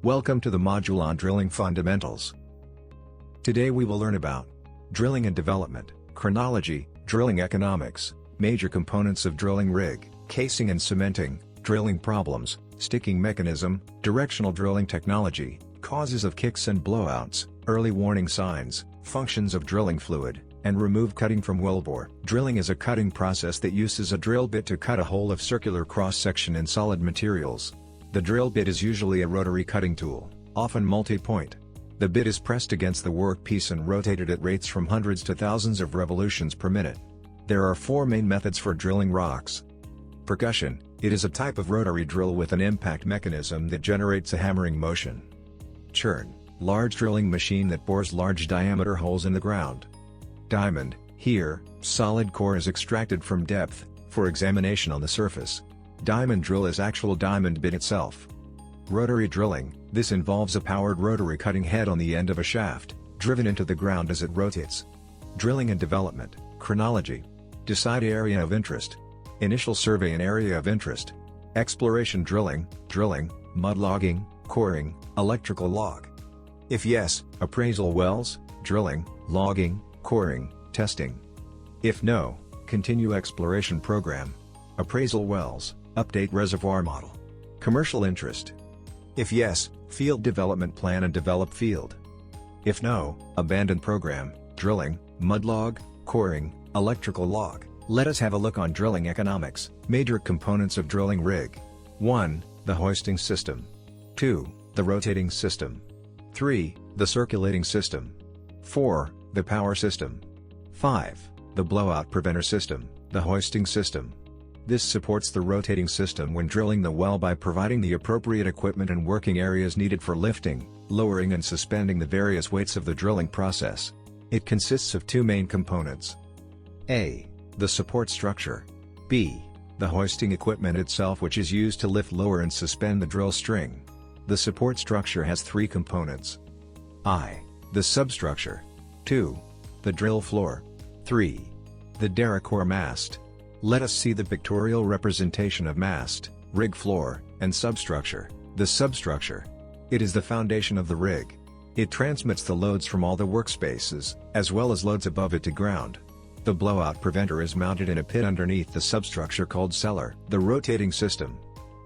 Welcome to the module on Drilling Fundamentals. Today we will learn about drilling and development, chronology, drilling economics, major components of drilling rig, casing and cementing, drilling problems, sticking mechanism, directional drilling technology, causes of kicks and blowouts, early warning signs, functions of drilling fluid, and remove cutting from wellbore. Drilling is a cutting process that uses a drill bit to cut a hole of circular cross-section in solid materials. The drill bit is usually a rotary cutting tool, often multi-point. The bit is pressed against the workpiece and rotated at rates from hundreds to thousands of revolutions per minute. There are four main methods for drilling rocks. Percussion: it is a type of rotary drill with an impact mechanism that generates a hammering motion. Churn: large drilling machine that bores large diameter holes in the ground. Diamond: here, solid core is extracted from depth, for examination on the surface. Diamond drill is actual diamond bit itself. Rotary drilling: this involves a powered rotary cutting head on the end of a shaft, driven into the ground as it rotates. Drilling and development, chronology. Decide area of interest. Initial survey and area of interest. Exploration drilling, mud logging, coring, electrical log. If yes, appraisal wells, drilling, logging, coring, testing. If no, continue exploration program. Appraisal wells, update reservoir model. Commercial interest. If yes, field development plan and develop field. If no, abandon program, drilling, mud log, coring, electrical log. Let us have a look on drilling economics, major components of drilling rig. 1. The hoisting system. 2. The rotating system. 3. The circulating system. 4. The power system. 5. The blowout preventer system, the hoisting system. This supports the rotating system when drilling the well by providing the appropriate equipment and working areas needed for lifting, lowering and suspending the various weights of the drilling process. It consists of two main components. A. The support structure. B. The hoisting equipment itself, which is used to lift, lower and suspend the drill string. The support structure has three components. I. The substructure. 2. The drill floor. 3. The derrick or mast. Let us see the pictorial representation of mast, rig floor, and substructure. The substructure. It is the foundation of the rig. It transmits the loads from all the workspaces, as well as loads above it to ground. The blowout preventer is mounted in a pit underneath the substructure called cellar. The rotating system.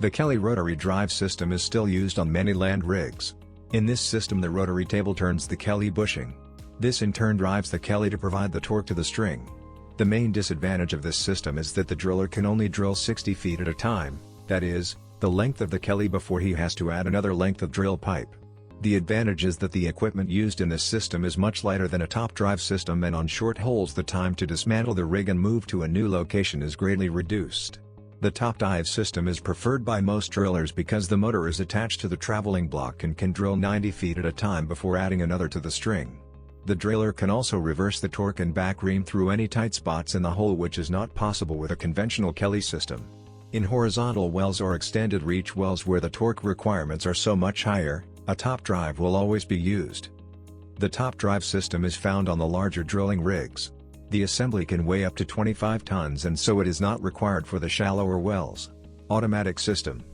The Kelly rotary drive system is still used on many land rigs. In this system the rotary table turns the Kelly bushing. This in turn drives the Kelly to provide the torque to the string. The main disadvantage of this system is that the driller can only drill 60 feet at a time, that is, the length of the Kelly before he has to add another length of drill pipe. The advantage is that the equipment used in this system is much lighter than a top drive system, and on short holes the time to dismantle the rig and move to a new location is greatly reduced. The top dive system is preferred by most drillers because the motor is attached to the traveling block and can drill 90 feet at a time before adding another to the string. The driller can also reverse the torque and back ream through any tight spots in the hole, which is not possible with a conventional Kelly system. In horizontal wells or extended reach wells where the torque requirements are so much higher, a top drive will always be used. The top drive system is found on the larger drilling rigs. The assembly can weigh up to 25 tons and so it is not required for the shallower wells. Automatic system.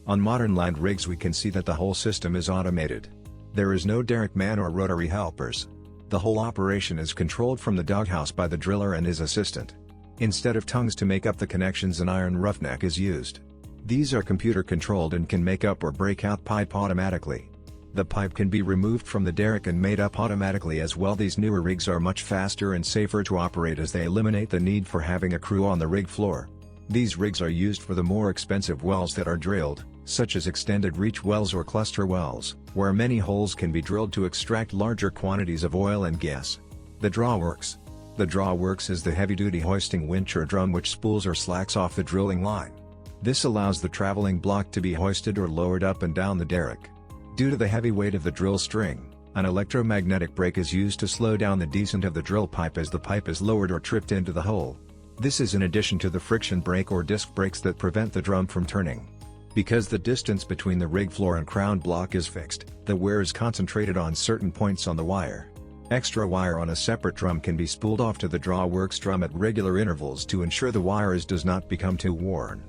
On modern land rigs we can see that the whole system is automated. There is no derrick man or rotary helpers. The whole operation is controlled from the doghouse by the driller and his assistant. Instead of tongues to make up the connections, an iron roughneck is used. These are computer controlled and can make up or break out pipe automatically. The pipe can be removed from the derrick and made up automatically as well. These newer rigs are much faster and safer to operate as they eliminate the need for having a crew on the rig floor. These rigs are used for the more expensive wells that are drilled, such as extended reach wells or cluster wells, where many holes can be drilled to extract larger quantities of oil and gas. The drawworks. The drawworks is the heavy-duty hoisting winch or drum which spools or slacks off the drilling line. This allows the traveling block to be hoisted or lowered up and down the derrick. Due to the heavy weight of the drill string, an electromagnetic brake is used to slow down the descent of the drill pipe as the pipe is lowered or tripped into the hole. This is in addition to the friction brake or disc brakes that prevent the drum from turning. Because the distance between the rig floor and crown block is fixed, the wear is concentrated on certain points on the wire. Extra wire on a separate drum can be spooled off to the drawworks drum at regular intervals to ensure the wires does not become too worn.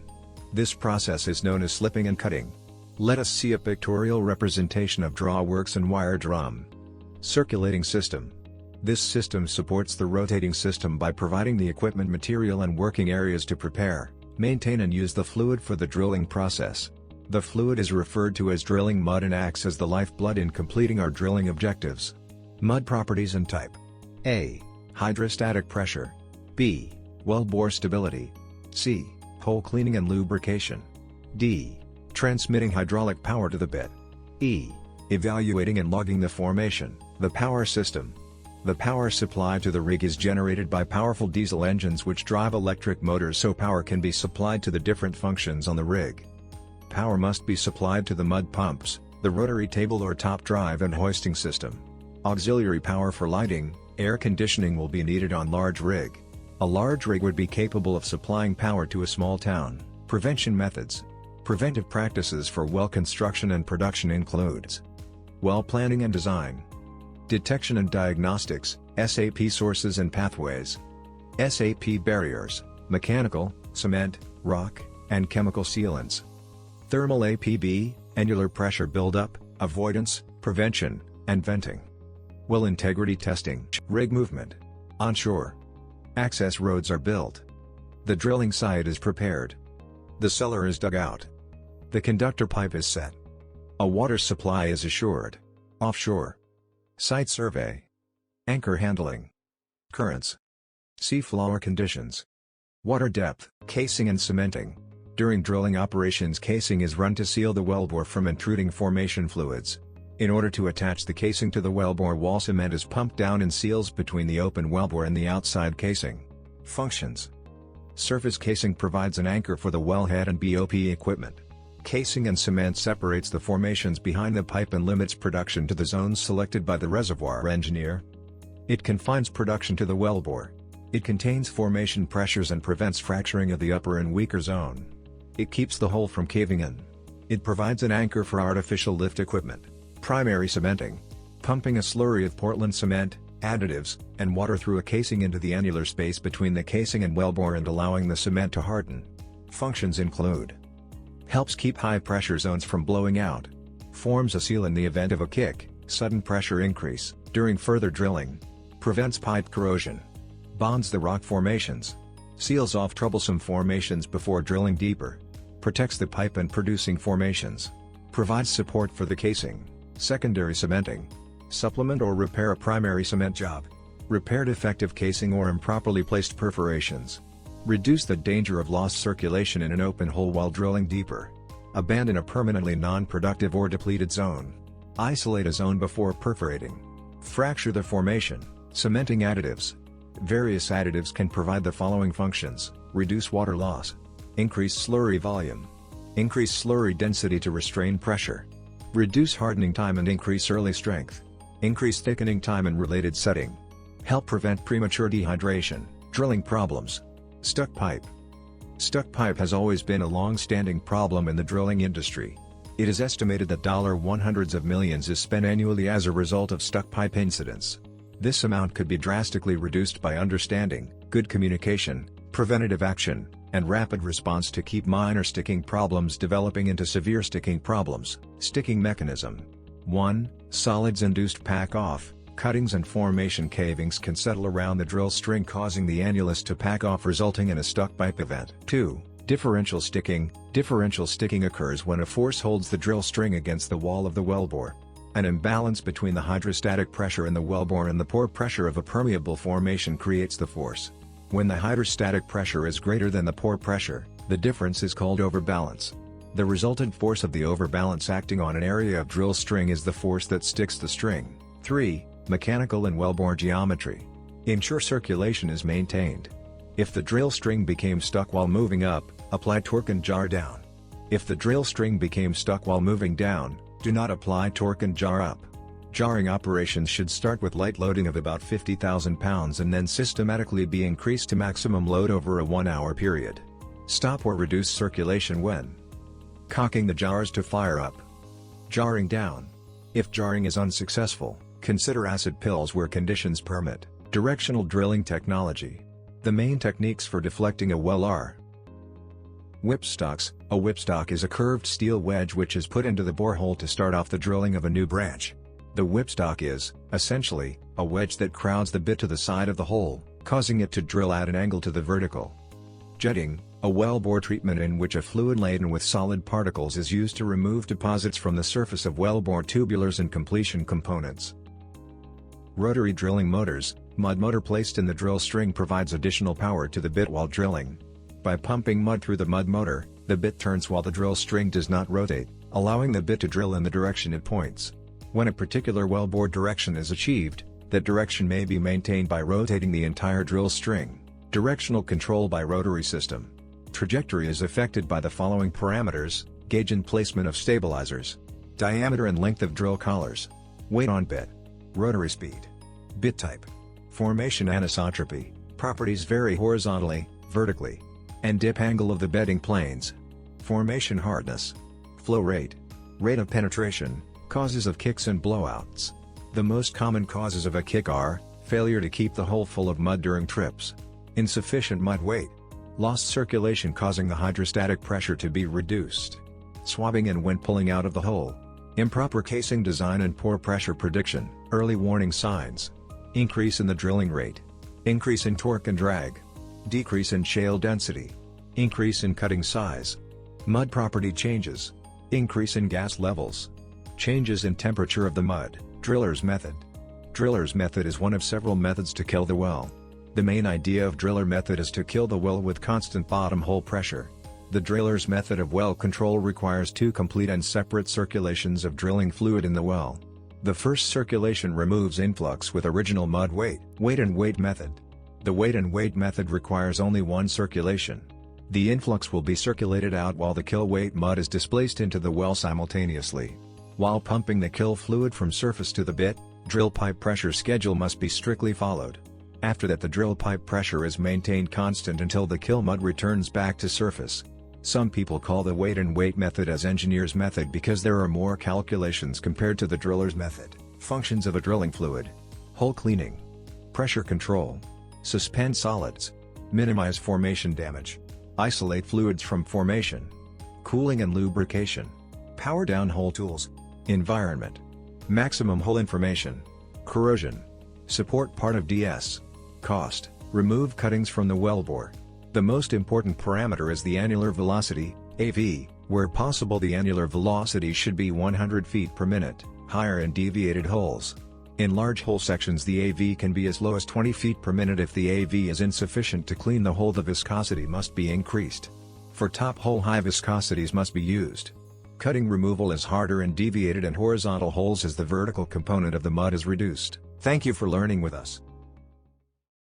This process is known as slipping and cutting. Let us see a pictorial representation of drawworks and wire drum. Circulating system. This system supports the rotating system by providing the equipment, material and working areas to prepare, maintain and use the fluid for the drilling process. The fluid is referred to as drilling mud and acts as the lifeblood in completing our drilling objectives. Mud properties and type. A. Hydrostatic pressure. B. Wellbore stability. C. Hole cleaning and lubrication. D. Transmitting hydraulic power to the bit. E. Evaluating and logging the formation. The power system. The power supply to the rig is generated by powerful diesel engines which drive electric motors, so power can be supplied to the different functions on the rig. Power must be supplied to the mud pumps, the rotary table or top drive and hoisting system. Auxiliary power for lighting, air conditioning will be needed on large rig. A large rig would be capable of supplying power to a small town. Prevention methods. Preventive practices for well construction and production includes well planning and design, detection and diagnostics, SAP sources and pathways, SAP barriers, mechanical, cement, rock, and chemical sealants, thermal APB, annular pressure buildup, avoidance, prevention, and venting. Well integrity testing, rig movement, onshore. Access roads are built. The drilling site is prepared. The cellar is dug out. The conductor pipe is set. A water supply is assured. Offshore. Site survey. Anchor handling. Currents. Sea floor conditions. Water depth, casing and cementing. During drilling operations, casing is run to seal the wellbore from intruding formation fluids. In order to attach the casing to the wellbore wall, cement is pumped down and seals between the open wellbore and the outside casing. Functions. Surface casing provides an anchor for the wellhead and BOP equipment. Casing and cement separates the formations behind the pipe and limits production to the zones selected by the reservoir engineer. It confines production to the wellbore. It contains formation pressures and prevents fracturing of the upper and weaker zone. It keeps the hole from caving in. It provides an anchor for artificial lift equipment. Primary cementing. Pumping a slurry of Portland cement, additives, and water through a casing into the annular space between the casing and wellbore and allowing the cement to harden. Functions include: helps keep high pressure zones from blowing out. Forms a seal in the event of a kick, sudden pressure increase, during further drilling. Prevents pipe corrosion. Bonds the rock formations. Seals off troublesome formations before drilling deeper. Protects the pipe and producing formations. Provides support for the casing. Secondary cementing. Supplement or repair a primary cement job. Repair defective casing or improperly placed perforations. Reduce the danger of lost circulation in an open hole while drilling deeper. Abandon a permanently non-productive or depleted zone. Isolate a zone before perforating. Fracture the formation. Cementing additives. Various additives can provide the following functions: reduce water loss. Increase slurry volume. Increase slurry density to restrain pressure. Reduce hardening time and increase early strength. Increase thickening time and related setting. Help prevent premature dehydration. Drilling problems. Stuck pipe. Stuck pipe has always been a long-standing problem in the drilling industry. It is estimated that $100s of millions is spent annually as a result of stuck pipe incidents. This amount could be drastically reduced by understanding, good communication, preventative action, and rapid response to keep minor sticking problems developing into severe sticking problems. Sticking mechanism. 1. Solids-induced pack-off. Cuttings and formation cavings can settle around the drill string, causing the annulus to pack off, resulting in a stuck pipe event. 2. Differential sticking. Differential sticking occurs when a force holds the drill string against the wall of the wellbore. An imbalance between the hydrostatic pressure in the wellbore and the pore pressure of a permeable formation creates the force. When the hydrostatic pressure is greater than the pore pressure, the difference is called overbalance. The resultant force of the overbalance acting on an area of drill string is the force that sticks the string. 3. Mechanical and wellbore geometry. Ensure circulation is maintained. If the drill string became stuck while moving up, apply torque and jar down. If the drill string became stuck while moving down, do not apply torque and jar up. Jarring operations should start with light loading of about 50,000 pounds and then systematically be increased to maximum load over a 1-hour period. Stop or reduce circulation when cocking the jars to fire up. Jarring down. If jarring is unsuccessful, consider acid pills where conditions permit. Directional drilling technology. The main techniques for deflecting a well are: Whipstocks. A whipstock is a curved steel wedge which is put into the borehole to start off the drilling of a new branch. The whipstock is, essentially, a wedge that crowds the bit to the side of the hole, causing it to drill at an angle to the vertical. Jetting. A wellbore treatment in which a fluid laden with solid particles is used to remove deposits from the surface of wellbore tubulars and completion components. Rotary drilling motors. Mud motor placed in the drill string provides additional power to the bit while drilling. By pumping mud through the mud motor, the bit turns while the drill string does not rotate, allowing the bit to drill in the direction it points. When a particular wellbore direction is achieved, that direction may be maintained by rotating the entire drill string. Directional control by rotary system. Trajectory is affected by the following parameters: gauge and placement of stabilizers, diameter and length of drill collars, weight on bit, rotary speed, bit type, formation anisotropy, properties vary horizontally, vertically, and dip angle of the bedding planes, formation hardness, flow rate, rate of penetration, causes of kicks and blowouts. The most common causes of a kick are: failure to keep the hole full of mud during trips, insufficient mud weight, lost circulation causing the hydrostatic pressure to be reduced, swabbing and when pulling out of the hole, improper casing design and poor pressure prediction. Early warning signs: increase in the drilling rate, increase in torque and drag, decrease in shale density, increase in cutting size, mud property changes, increase in gas levels, changes in temperature of the mud. Driller's method. Driller's method is one of several methods to kill the well. The main idea of driller method is to kill the well with constant bottom hole pressure. The driller's method of well control requires two complete and separate circulations of drilling fluid in the well. The first circulation removes influx with original mud weight. Weight and weight method. The weight and weight method requires only one circulation. The influx will be circulated out while the kill weight mud is displaced into the well simultaneously. While pumping the kill fluid from surface to the bit, drill pipe pressure schedule must be strictly followed. After that, the drill pipe pressure is maintained constant until the kill mud returns back to surface. Some people call the weight and weight method as engineer's method because there are more calculations compared to the driller's method. Functions of a drilling fluid: hole cleaning, pressure control, suspend solids, minimize formation damage, isolate fluids from formation, cooling and lubrication, power down hole tools, environment, maximum hole information, corrosion, support part of DS. Cost: remove cuttings from the wellbore. The most important parameter is the annular velocity, AV, where possible the annular velocity should be 100 feet per minute, higher in deviated holes. In large hole sections the AV can be as low as 20 feet per minute. If the AV is insufficient to clean the hole, the viscosity must be increased. For top hole, high viscosities must be used. Cutting removal is harder in deviated and horizontal holes as the vertical component of the mud is reduced. Thank you for learning with us.